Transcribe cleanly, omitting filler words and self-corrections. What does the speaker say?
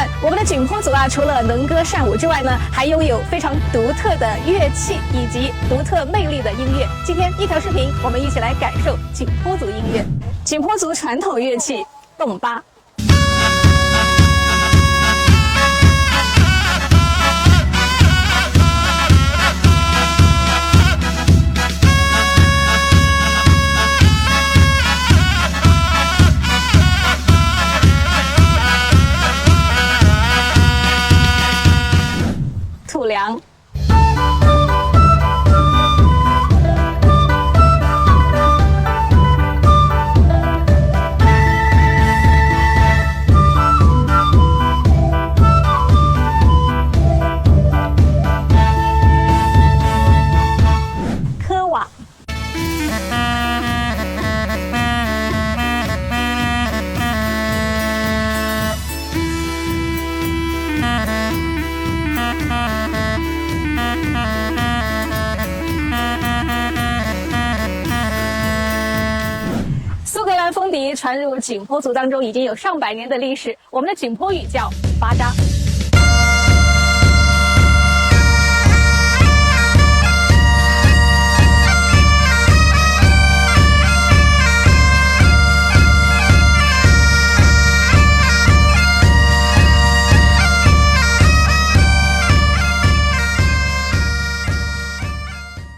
们，我们的景颇族啊，除了能歌善舞之外呢，还拥有非常独特的乐器以及独特魅力的音乐。今天一条视频，我们一起来感受景颇族音乐。景颇族传统乐器洞巴。土梁。科瓦。苏格兰风笛传入景颇族当中已经有上百年的历史，我们的景颇语叫巴扎。